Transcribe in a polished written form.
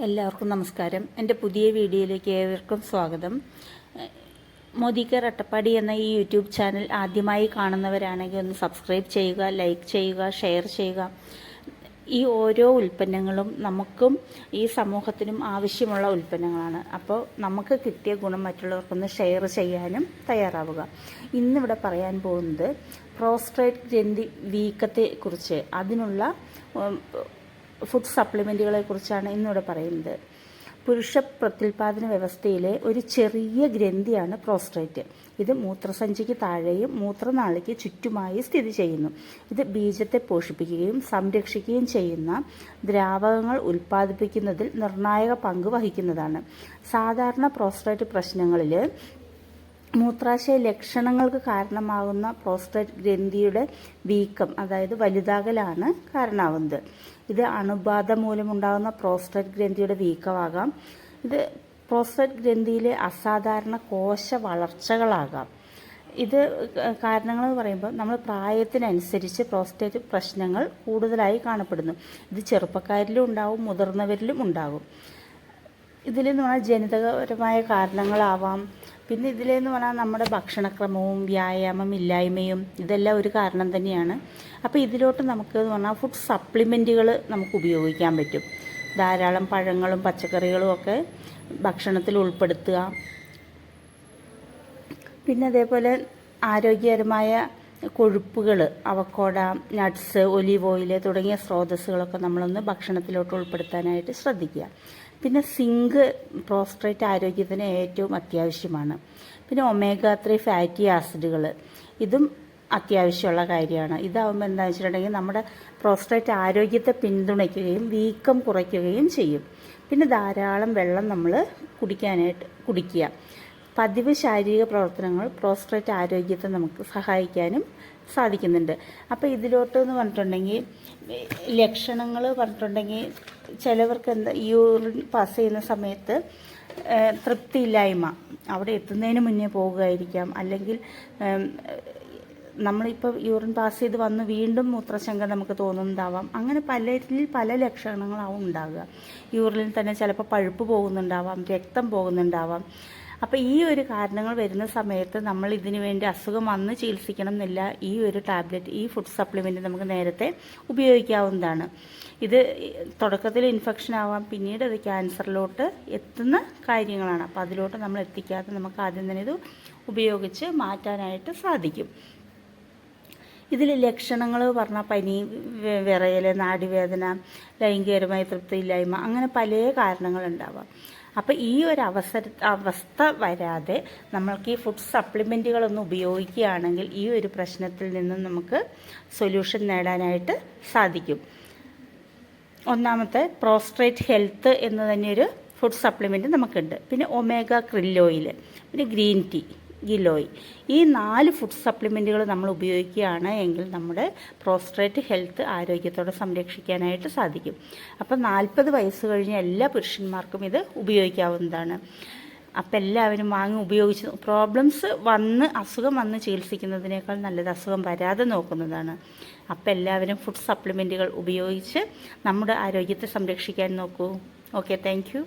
എല്ലാവർക്കും നമസ്കാരം. എൻ്റെ പുതിയ വീഡിയോയിലേക്ക് ഏവർക്കും സ്വാഗതം. മോദിക്കർ അട്ടപ്പാടി എന്ന ഈ യൂട്യൂബ് ചാനൽ ആദ്യമായി കാണുന്നവരാണെങ്കിൽ ഒന്ന് സബ്സ്ക്രൈബ് ചെയ്യുക, ലൈക്ക് ചെയ്യുക, ഷെയർ ചെയ്യുക. ഈ ഓരോ ഉൽപ്പന്നങ്ങളും നമുക്കും ഈ സമൂഹത്തിനും ആവശ്യമുള്ള ഉൽപ്പന്നങ്ങളാണ്. അപ്പോൾ നമുക്ക് കിട്ടിയ ഗുണം മറ്റുള്ളവർക്കൊന്ന് ഷെയർ ചെയ്യാനും തയ്യാറാവുക. ഇന്നിവിടെ പറയാൻ പോകുന്നത് പ്രോസ്ട്രേറ്റ് ഗ്രന്ഥി വീക്കത്തെക്കുറിച്ച്, അതിനുള്ള ഫുഡ് സപ്ലിമെൻറ്റുകളെ കുറിച്ചാണ് ഇന്നിവിടെ പറയുന്നത്. പുരുഷ പ്രത്യുൽപാദന വ്യവസ്ഥയിലെ ഒരു ചെറിയ ഗ്രന്ഥിയാണ് പ്രോസ്ട്രേറ്റ്. ഇത് മൂത്രസഞ്ചിക്ക് താഴെയും മൂത്രനാളിക്ക് ചുറ്റുമായി സ്ഥിതി ചെയ്യുന്നു. ഇത് ബീജത്തെ പോഷിപ്പിക്കുകയും സംരക്ഷിക്കുകയും ചെയ്യുന്ന ദ്രാവകങ്ങൾ ഉൽപ്പാദിപ്പിക്കുന്നതിൽ നിർണായക പങ്ക് വഹിക്കുന്നതാണ്. സാധാരണ പ്രോസ്ട്രേറ്റ് പ്രശ്നങ്ങളിൽ മൂത്രാശയ ലക്ഷണങ്ങൾക്ക് കാരണമാകുന്ന പ്രോസ്ട്രേറ്റ് ഗ്രന്ഥിയുടെ വീക്കം, അതായത് വലുതാകലാണ് കാരണമാകുന്നത്. ഇത് അണുബാധ മൂലമുണ്ടാകുന്ന പ്രോസ്ട്രേറ്റ് ഗ്രന്ഥിയുടെ വീക്കമാകാം. ഇത് പ്രോസ്ട്രേറ്റ് ഗ്രന്ഥിയിലെ അസാധാരണ കോശ വളർച്ചകളാകാം. ഇത് കാരണങ്ങൾ എന്ന് പറയുമ്പോൾ നമ്മൾ പ്രായത്തിനനുസരിച്ച് പ്രോസ്റ്റേറ്റ് പ്രശ്നങ്ങൾ കൂടുതലായി കാണപ്പെടുന്നു. ഇത് ചെറുപ്പക്കാരിലും ഉണ്ടാവും, മുതിർന്നവരിലും ഉണ്ടാകും. ഇതിലെന്ന് പറഞ്ഞാൽ ജനിതകപരമായ കാരണങ്ങളാവാം. പിന്നെ ഇതിലെന്ന് പറഞ്ഞാൽ നമ്മുടെ ഭക്ഷണക്രമവും വ്യായാമം ഇല്ലായ്മയും ഇതെല്ലാം ഒരു കാരണം തന്നെയാണ്. അപ്പോൾ ഇതിലോട്ട് നമുക്ക് എന്ന് പറഞ്ഞാൽ ഫുഡ് സപ്ലിമെൻറ്റുകൾ നമുക്ക് ഉപയോഗിക്കാൻ പറ്റും. ധാരാളം പഴങ്ങളും പച്ചക്കറികളും ഒക്കെ ഭക്ഷണത്തിൽ ഉൾപ്പെടുത്തുക. പിന്നെ അതേപോലെ ആരോഗ്യകരമായ കൊഴുപ്പുകൾ, അവക്കോട, നട്ട്സ്, ഒലീവ് ഓയിൽ തുടങ്ങിയ സ്രോതസ്സുകളൊക്കെ നമ്മളൊന്ന് ഭക്ഷണത്തിലോട്ട് ഉൾപ്പെടുത്താനായിട്ട് ശ്രദ്ധിക്കുക. പിന്നെ സിങ്ക് പ്രോസ്ട്രേറ്റ് ആരോഗ്യത്തിന് ഏറ്റവും അത്യാവശ്യമാണ്. പിന്നെ ഒമേഗ-3 ഫാറ്റി ആസിഡുകൾ, ഇതും അത്യാവശ്യമുള്ള കാര്യമാണ്. ഇതാവുമ്പോൾ എന്താണെന്ന് വെച്ചിട്ടുണ്ടെങ്കിൽ നമ്മുടെ പ്രോസ്ട്രേറ്റ് ആരോഗ്യത്തെ പിന്തുണയ്ക്കുകയും വീക്കം കുറയ്ക്കുകയും ചെയ്യും. പിന്നെ ധാരാളം വെള്ളം നമ്മൾ കുടിക്കുക. പതിവ് ശാരീരിക പ്രവർത്തനങ്ങൾ പ്രോസ്ട്രേറ്റ് ആരോഗ്യത്തെ നമുക്ക് സഹായിക്കാനും സാധിക്കുന്നുണ്ട്. അപ്പോൾ ഇതിലോട്ട് എന്ന് പറഞ്ഞിട്ടുണ്ടെങ്കിൽ ലക്ഷണങ്ങൾ പറഞ്ഞിട്ടുണ്ടെങ്കിൽ ചിലവർക്ക് യൂറിൻ പാസ് ചെയ്യുന്ന സമയത്ത് തൃപ്തിയില്ലായ്മ, അവിടെ എത്തുന്നതിന് മുന്നേ പോകുകയായിരിക്കാം. അല്ലെങ്കിൽ നമ്മളിപ്പോൾ യൂറിൻ പാസ് ചെയ്ത് വന്ന് വീണ്ടും മൂത്രശങ്ക നമുക്ക് തോന്നുന്നുണ്ടാവാം. അങ്ങനെ പലരിൽ പല ലക്ഷണങ്ങളാവും ഉണ്ടാകുക. യൂറിനിൽ തന്നെ ചിലപ്പോൾ പഴുപ്പ് പോകുന്നുണ്ടാവാം, രക്തം പോകുന്നുണ്ടാവാം. അപ്പോൾ ഈ ഒരു കാരണങ്ങൾ വരുന്ന സമയത്ത് നമ്മൾ ഇതിനു വേണ്ടി അസുഖം വന്ന് ചികിത്സിക്കണം എന്നില്ല. ഈ ഒരു ടാബ്ലറ്റ്, ഈ ഫുഡ് സപ്ലിമെൻറ്റ് നമുക്ക് നേരത്തെ ഉപയോഗിക്കാവുന്നതാണ്. ഇത് തുടക്കത്തിൽ ഇൻഫെക്ഷൻ ആവാം, പിന്നീട് അത് ക്യാൻസറിലോട്ട് എത്തുന്ന കാര്യങ്ങളാണ്. അപ്പോൾ അതിലോട്ട് നമ്മൾ എത്തിക്കാതെ നമുക്ക് ആദ്യം തന്നെ ഇത് ഉപയോഗിച്ച് മാറ്റാനായിട്ട് സാധിക്കും. ഇതിൽ ലക്ഷണങ്ങൾ പറഞ്ഞാൽ പനി, വിറയൽ, നാഡിവേദന, ലൈംഗികപരമായ തൃപ്തിയില്ലായ്മ, അങ്ങനെ പല കാരണങ്ങളുണ്ടാവാം. അപ്പോൾ ഈ ഒരു അവസ്ഥ വരാതെ നമ്മൾക്ക് ഈ ഫുഡ് സപ്ലിമെൻറ്റുകളൊന്നും ഉപയോഗിക്കുകയാണെങ്കിൽ ഈ ഒരു പ്രശ്നത്തിൽ നിന്നും നമുക്ക് സൊല്യൂഷൻ നേടാനായിട്ട് സാധിക്കും. ഒന്നാമത്തെ പ്രോസ്ട്രേറ്റ് ഹെൽത്ത് എന്ന് തന്നെയൊരു ഫുഡ് സപ്ലിമെൻറ്റ് നമുക്കുണ്ട്. പിന്നെ ഒമേഗ ക്രിൽ ഓയിൽ, പിന്നെ ഗ്രീൻ ടീ, ഗിലോയ്, ഈ 4 ഫുഡ് സപ്ലിമെൻറ്റുകൾ നമ്മൾ ഉപയോഗിക്കുകയാണ് എങ്കിൽ നമ്മുടെ പ്രോസ്ട്രേറ്റ് ഹെൽത്ത് ആരോഗ്യത്തോടെ സംരക്ഷിക്കാനായിട്ട് സാധിക്കും. അപ്പം 40 വയസ്സ് കഴിഞ്ഞ എല്ലാ പുരുഷന്മാർക്കും ഇത് ഉപയോഗിക്കാവുന്നതാണ്. അപ്പം എല്ലാവരും വാങ്ങി ഉപയോഗിച്ച് അസുഖം വന്ന് ചികിത്സിക്കുന്നതിനേക്കാൾ നല്ലത് അസുഖം വരാതെ നോക്കുന്നതാണ്. അപ്പം എല്ലാവരും ഫുഡ് സപ്ലിമെൻറ്റുകൾ ഉപയോഗിച്ച് നമ്മുടെ ആരോഗ്യത്തെ സംരക്ഷിക്കാൻ നോക്കൂ. Okay, thank you.